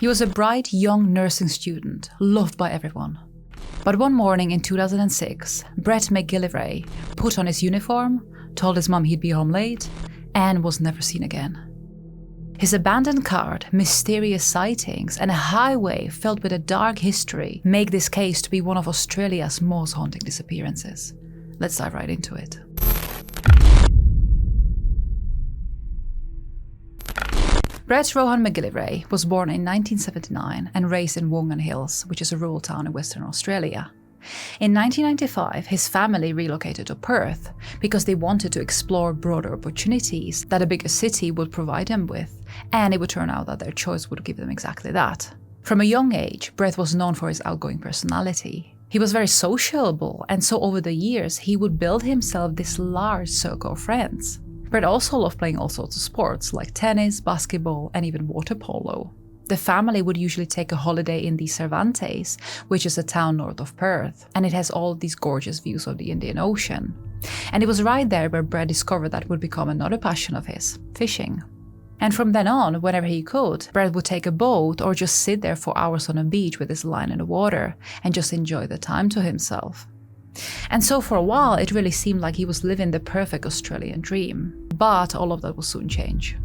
He was a bright young nursing student, loved by everyone. But one morning in 2006, Brett McGillivray put on his uniform, told his mum he'd be home late, and was never seen again. His abandoned car, mysterious sightings, and a highway filled with a dark history make this case to be one of Australia's most haunting disappearances. Let's dive right into it. Brett Rohan McGillivray was born in 1979 and raised in Wongan Hills, which is a rural town in Western Australia. In 1995, his family relocated to Perth because they wanted to explore broader opportunities that a bigger city would provide them with, and it would turn out that their choice would give them exactly that. From a young age, Brett was known for his outgoing personality. He was very sociable, and so over the years, he would build himself this large circle of friends. Brett also loved playing all sorts of sports like tennis, basketball, and even water polo. The family would usually take a holiday in the Cervantes, which is a town north of Perth, and it has all these gorgeous views of the Indian Ocean. And it was right there where Brett discovered that would become another passion of his, fishing. And from then on, whenever he could, Brett would take a boat or just sit there for hours on a beach with his line in the water and just enjoy the time to himself. And so for a while, it really seemed like he was living the perfect Australian dream. But all of that will soon change.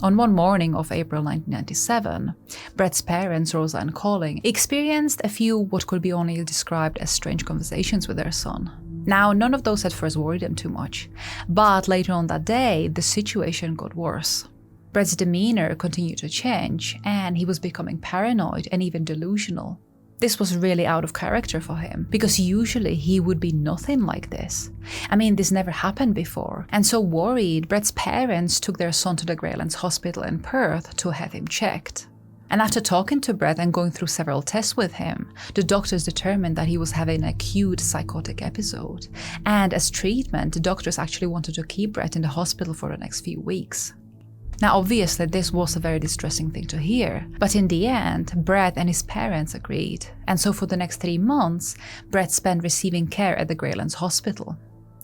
On one morning of April 1997, Brett's parents, Rosa and Colin, experienced a few what could be only described as strange conversations with their son. Now, none of those at first worried them too much, but later on that day, the situation got worse. Brett's demeanor continued to change, and he was becoming paranoid and even delusional. This was really out of character for him, because usually he would be nothing like this. I mean, this never happened before, and so worried, Brett's parents took their son to the Greylands Hospital in Perth to have him checked. And after talking to Brett and going through several tests with him, the doctors determined that he was having an acute psychotic episode, and as treatment, the doctors actually wanted to keep Brett in the hospital for the next few weeks. Now, obviously, this was a very distressing thing to hear, but in the end, Brett and his parents agreed, and so for the next 3 months, Brett spent receiving care at the Greylands Hospital.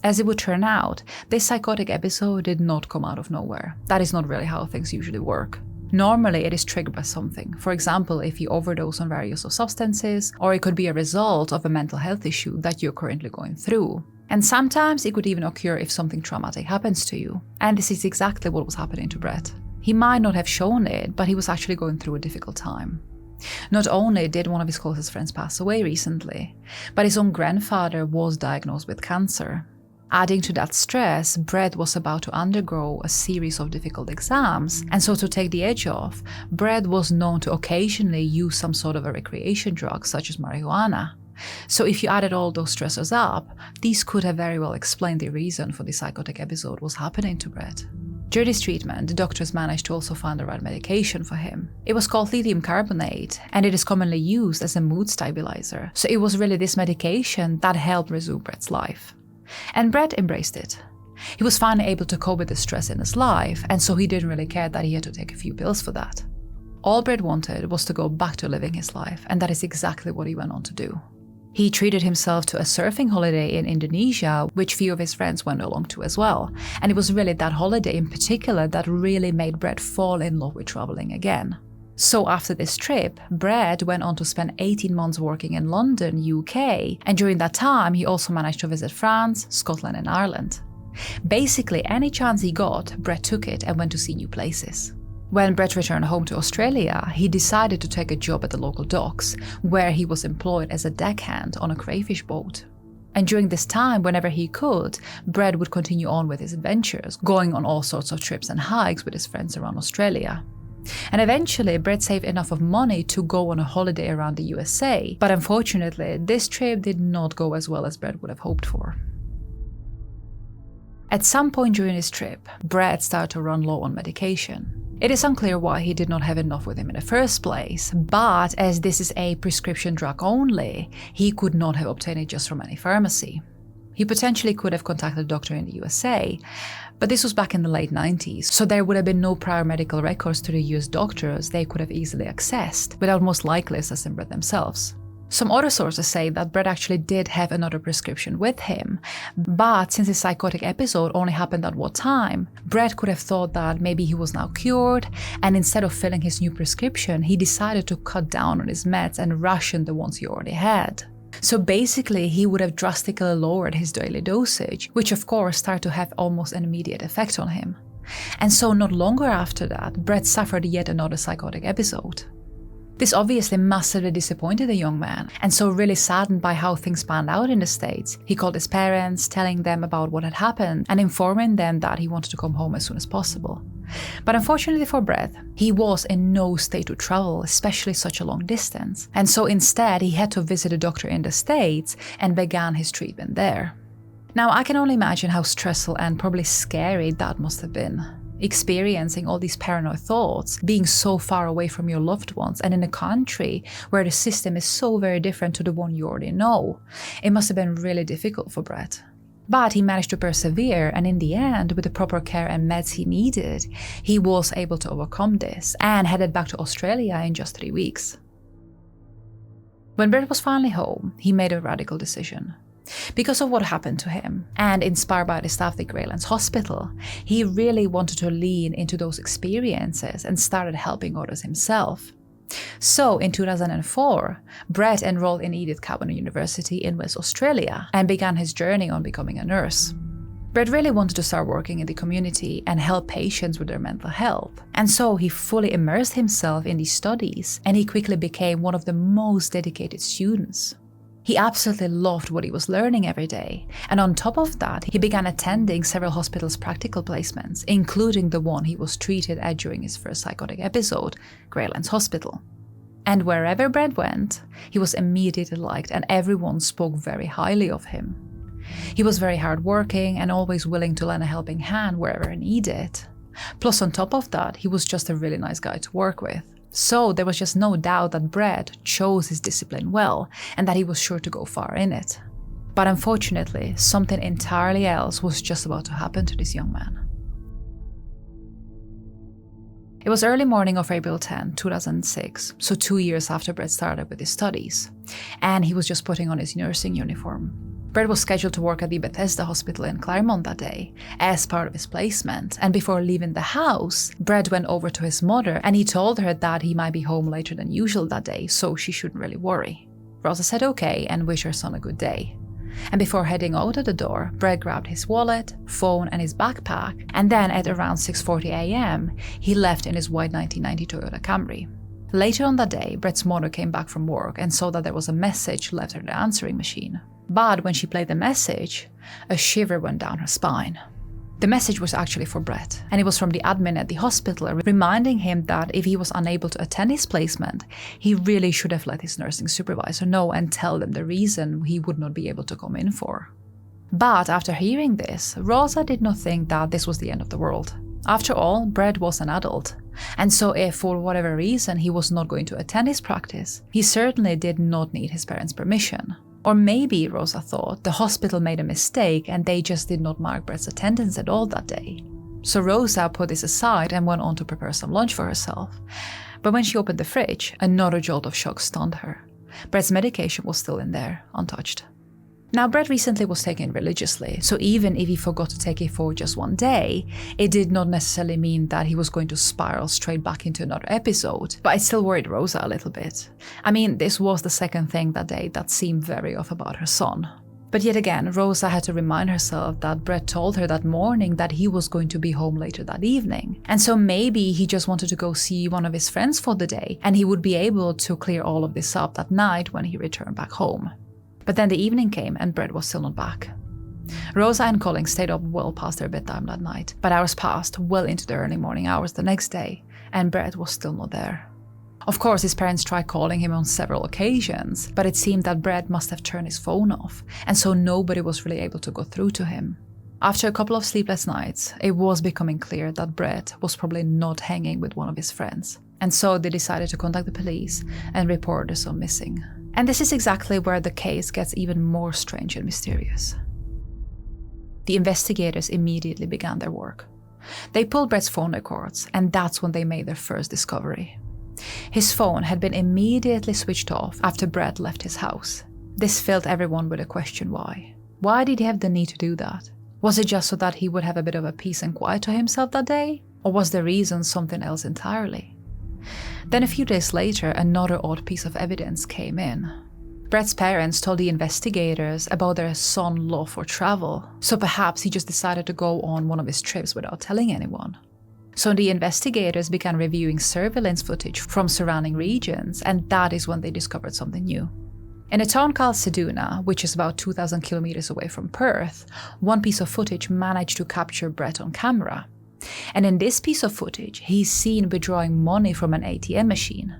As it would turn out, this psychotic episode did not come out of nowhere. That is not really how things usually work. Normally, it is triggered by something. For example, if you overdose on various substances, or it could be a result of a mental health issue that you're currently going through. And sometimes it could even occur if something traumatic happens to you. And this is exactly what was happening to Brett. He might not have shown it, but he was actually going through a difficult time. Not only did one of his closest friends pass away recently, but his own grandfather was diagnosed with cancer. Adding to that stress, Brett was about to undergo a series of difficult exams, and so to take the edge off, Brett was known to occasionally use some sort of a recreation drug, such as marijuana. So if you added all those stressors up, these could have very well explained the reason for the psychotic episode was happening to Brett. During this treatment, the doctors managed to also find the right medication for him. It was called lithium carbonate, and it is commonly used as a mood stabilizer. So it was really this medication that helped resume Brett's life. And Brett embraced it. He was finally able to cope with the stress in his life, and so he didn't really care that he had to take a few pills for that. All Brett wanted was to go back to living his life, and that is exactly what he went on to do. He treated himself to a surfing holiday in Indonesia, which few of his friends went along to as well. And it was really that holiday in particular that really made Brett fall in love with traveling again. So after this trip, Brett went on to spend 18 months working in London, UK, and during that time he also managed to visit France, Scotland and Ireland. Basically, any chance he got, Brett took it and went to see new places. When Brett returned home to Australia, he decided to take a job at the local docks, where he was employed as a deckhand on a crayfish boat. And during this time, whenever he could, Brett would continue on with his adventures, going on all sorts of trips and hikes with his friends around Australia. And eventually, Brett saved enough of money to go on a holiday around the USA, but unfortunately, this trip did not go as well as Brett would have hoped for. At some point during his trip, Brett started to run low on medication. It is unclear why he did not have enough with him in the first place, but as this is a prescription drug only, he could not have obtained it just from any pharmacy. He potentially could have contacted a doctor in the USA, but this was back in the late 90s, so there would have been no prior medical records to the US doctors they could have easily accessed, without most likely assessing Brett themselves. Some other sources say that Brett actually did have another prescription with him, but since his psychotic episode only happened at one time, Brett could have thought that maybe he was now cured, and instead of filling his new prescription, he decided to cut down on his meds and ration the ones he already had. So basically, he would have drastically lowered his daily dosage, which of course started to have almost an immediate effect on him. And so not longer after that, Brett suffered yet another psychotic episode. This obviously massively disappointed the young man, and so really saddened by how things panned out in the States, he called his parents, telling them about what had happened and informing them that he wanted to come home as soon as possible. But unfortunately for Brett, he was in no state to travel, especially such a long distance, and so instead he had to visit a doctor in the States and began his treatment there. Now I can only imagine how stressful and probably scary that must have been. Experiencing all these paranoid thoughts, being so far away from your loved ones and in a country where the system is so very different to the one you already know. It must have been really difficult for Brett. But he managed to persevere, and in the end, with the proper care and meds he needed, he was able to overcome this and headed back to Australia in just 3 weeks. When Brett was finally home, he made a radical decision. Because of what happened to him, and inspired by the staff at Greylands Hospital, he really wanted to lean into those experiences and started helping others himself. So in 2004, Brett enrolled in Edith Cowan University in West Australia and began his journey on becoming a nurse. Brett really wanted to start working in the community and help patients with their mental health, and so he fully immersed himself in these studies, and he quickly became one of the most dedicated students. He absolutely loved what he was learning every day, and on top of that, he began attending several hospitals' practical placements, including the one he was treated at during his first psychotic episode, Greylands Hospital. And wherever Brett went, he was immediately liked and everyone spoke very highly of him. He was very hardworking and always willing to lend a helping hand wherever needed. Plus on top of that, he was just a really nice guy to work with. So there was just no doubt that Brett chose his discipline well and that he was sure to go far in it. But unfortunately, something entirely else was just about to happen to this young man. It was early morning of April 10, 2006, so 2 years after Brett started with his studies, and he was just putting on his nursing uniform. Brett was scheduled to work at the Bethesda Hospital in Claremont that day, as part of his placement, and before leaving the house, Brett went over to his mother and he told her that he might be home later than usual that day, so she shouldn't really worry. Rosa said okay and wished her son a good day. And before heading out of the door, Brett grabbed his wallet, phone and his backpack, and then at around 6:40 a.m., he left in his white 1990 Toyota Camry. Later on that day, Brett's mother came back from work and saw that there was a message left on the answering machine. But when she played the message, a shiver went down her spine. The message was actually for Brett, and it was from the admin at the hospital, reminding him that if he was unable to attend his placement, he really should have let his nursing supervisor know and tell them the reason he would not be able to come in for. But after hearing this, Rosa did not think that this was the end of the world. After all, Brett was an adult, and so if for whatever reason he was not going to attend his practice, he certainly did not need his parents' permission. Or maybe, Rosa thought, the hospital made a mistake and they just did not mark Brett's attendance at all that day. So Rosa put this aside and went on to prepare some lunch for herself. But when she opened the fridge, another jolt of shock stunned her. Brett's medication was still in there, untouched. Now, Brett recently was taken religiously, so even if he forgot to take it for just one day, it did not necessarily mean that he was going to spiral straight back into another episode, but it still worried Rosa a little bit. I mean, this was the second thing that day that seemed very off about her son. But yet again, Rosa had to remind herself that Brett told her that morning that he was going to be home later that evening, and so maybe he just wanted to go see one of his friends for the day, and he would be able to clear all of this up that night when he returned back home. But then the evening came and Brett was still not back. Rosa and Colin stayed up well past their bedtime that night, but hours passed well into the early morning hours the next day, and Brett was still not there. Of course, his parents tried calling him on several occasions, but it seemed that Brett must have turned his phone off, and so nobody was really able to go through to him. After a couple of sleepless nights, it was becoming clear that Brett was probably not hanging with one of his friends, and so they decided to contact the police and report their son missing. And this is exactly where the case gets even more strange and mysterious. The investigators immediately began their work. They pulled Brett's phone records, and that's when they made their first discovery. His phone had been immediately switched off after Brett left his house. This filled everyone with a question why. Why did he have the need to do that? Was it just so that he would have a bit of a peace and quiet to himself that day? Or was the reason something else entirely? Then a few days later, another odd piece of evidence came in. Brett's parents told the investigators about their son's love for travel, so perhaps he just decided to go on one of his trips without telling anyone. So the investigators began reviewing surveillance footage from surrounding regions, and that is when they discovered something new. In a town called Ceduna, which is about 2,000 kilometers away from Perth, one piece of footage managed to capture Brett on camera. And in this piece of footage, he's seen withdrawing money from an ATM machine.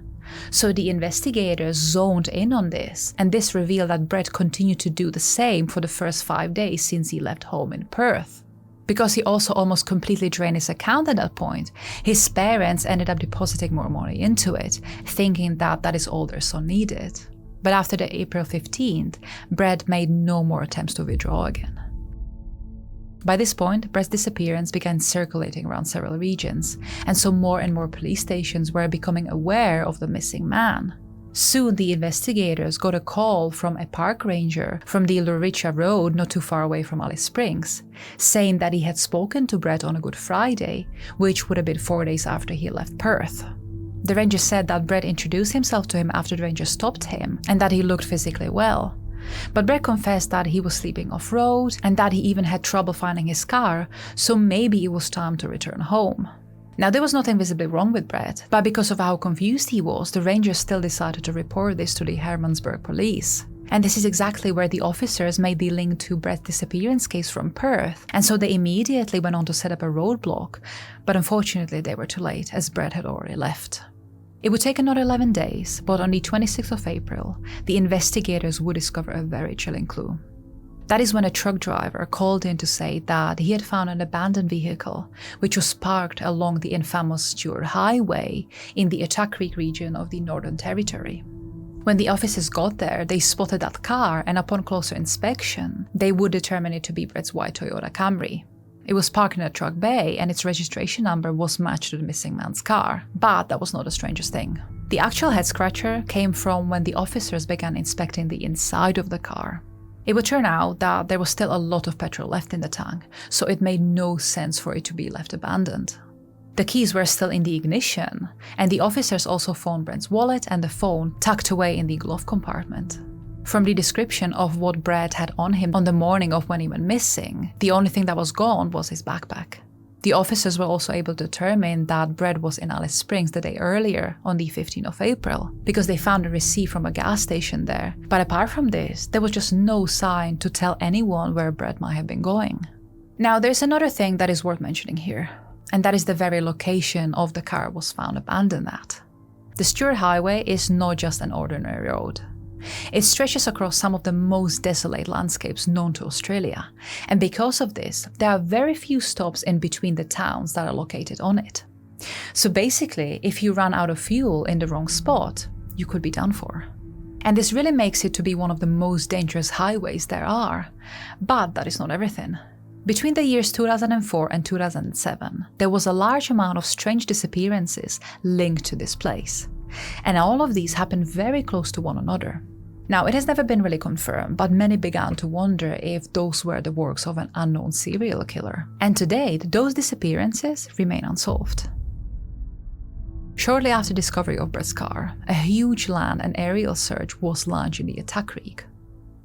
So the investigators zoned in on this, and this revealed that Brett continued to do the same for the first 5 days since he left home in Perth. Because he also almost completely drained his account at that point, his parents ended up depositing more money into it, thinking that that is all their son needed. But after the April 15th, Brett made no more attempts to withdraw again. By this point, Brett's disappearance began circulating around several regions, and so more and more police stations were becoming aware of the missing man. Soon, the investigators got a call from a park ranger from the Luricha Road not too far away from Alice Springs, saying that he had spoken to Brett on a Good Friday, which would have been 4 days after he left Perth. The ranger said that Brett introduced himself to him after the ranger stopped him, and that he looked physically well. But Brett confessed that he was sleeping off-road and that he even had trouble finding his car, so maybe it was time to return home. Now, there was nothing visibly wrong with Brett, but because of how confused he was, the rangers still decided to report this to the Hermannsburg police. And this is exactly where the officers made the link to Brett's disappearance case from Perth, and so they immediately went on to set up a roadblock, but unfortunately they were too late as Brett had already left. It would take another 11 days, but on the 26th of April, the investigators would discover a very chilling clue. That is when a truck driver called in to say that he had found an abandoned vehicle, which was parked along the infamous Stuart Highway in the Attack Creek region of the Northern Territory. When the officers got there, they spotted that car, and upon closer inspection, they would determine it to be Brett's white Toyota Camry. It was parked in a truck bay, and its registration number was matched to the missing man's car. But that was not the strangest thing. The actual head-scratcher came from when the officers began inspecting the inside of the car. It would turn out that there was still a lot of petrol left in the tank, so it made no sense for it to be left abandoned. The keys were still in the ignition, and the officers also found Brett's wallet and the phone tucked away in the glove compartment. From the description of what Brett had on him on the morning of when he went missing, the only thing that was gone was his backpack. The officers were also able to determine that Brett was in Alice Springs the day earlier, on the 15th of April, because they found a receipt from a gas station there. But apart from this, there was just no sign to tell anyone where Brett might have been going. Now, there's another thing that is worth mentioning here, and that is the very location of the car was found abandoned at. The Stuart Highway is not just an ordinary road. It stretches across some of the most desolate landscapes known to Australia, and because of this, there are very few stops in between the towns that are located on it. So basically, if you run out of fuel in the wrong spot, you could be done for. And this really makes it to be one of the most dangerous highways there are. But that is not everything. Between the years 2004 and 2007, there was a large amount of strange disappearances linked to this place. And all of these happened very close to one another. Now, it has never been really confirmed, but many began to wonder if those were the works of an unknown serial killer. And to date, those disappearances remain unsolved. Shortly after discovery of Brett's car, a huge land and aerial search was launched in the Attack Creek.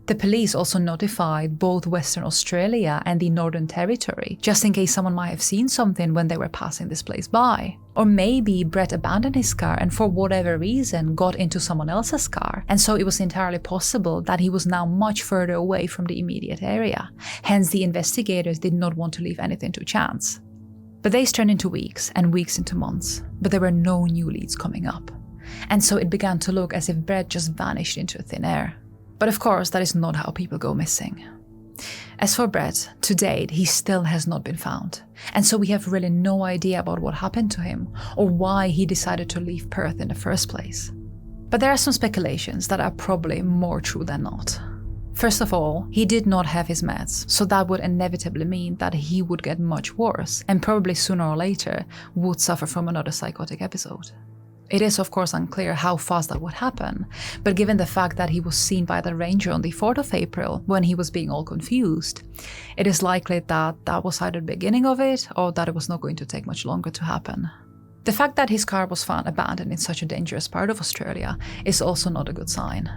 The police also notified both Western Australia and the Northern Territory, just in case someone might have seen something when they were passing this place by. Or maybe Brett abandoned his car and for whatever reason got into someone else's car, and so it was entirely possible that he was now much further away from the immediate area. Hence, the investigators did not want to leave anything to chance. The days turned into weeks and weeks into months, but there were no new leads coming up. And so it began to look as if Brett just vanished into thin air. But of course, that is not how people go missing. As for Brett, to date, he still has not been found, and so we have really no idea about what happened to him or why he decided to leave Perth in the first place. But there are some speculations that are probably more true than not. First of all, he did not have his meds, so that would inevitably mean that he would get much worse and probably sooner or later would suffer from another psychotic episode. It is of course unclear how fast that would happen, but given the fact that he was seen by the ranger on the 4th of April when he was being all confused, it is likely that that was either the beginning of it or that it was not going to take much longer to happen. The fact that his car was found abandoned in such a dangerous part of Australia is also not a good sign.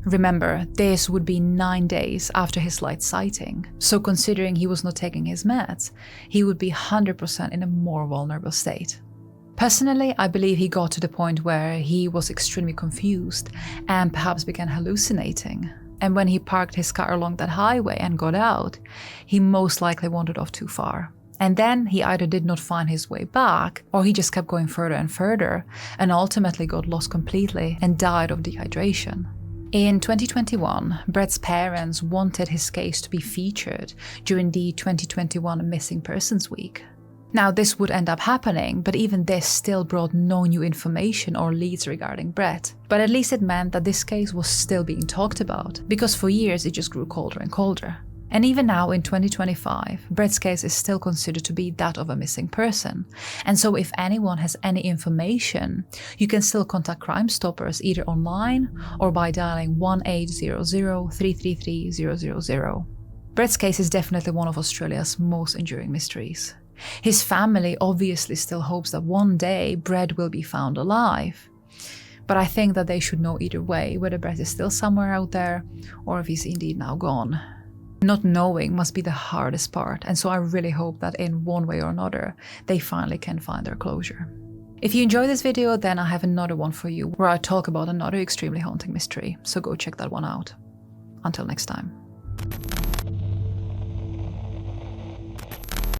Remember, this would be 9 days after his last sighting, so considering he was not taking his meds, he would be 100% in a more vulnerable state. Personally, I believe he got to the point where he was extremely confused and perhaps began hallucinating. And when he parked his car along that highway and got out, he most likely wandered off too far. And then he either did not find his way back, or he just kept going further and further, and ultimately got lost completely and died of dehydration. In 2021, Brett's parents wanted his case to be featured during the 2021 Missing Persons Week. Now, this would end up happening, but even this still brought no new information or leads regarding Brett. But at least it meant that this case was still being talked about, because for years it just grew colder and colder. And even now in 2025, Brett's case is still considered to be that of a missing person. And so if anyone has any information, you can still contact Crime Stoppers either online or by dialing 1-800-333-000. Brett's case is definitely one of Australia's most enduring mysteries. His family obviously still hopes that one day Brett will be found alive. But I think that they should know either way whether Brett is still somewhere out there or if he's indeed now gone. Not knowing must be the hardest part, and so I really hope that in one way or another they finally can find their closure. If you enjoyed this video, then I have another one for you where I talk about another extremely haunting mystery, so go check that one out. Until next time.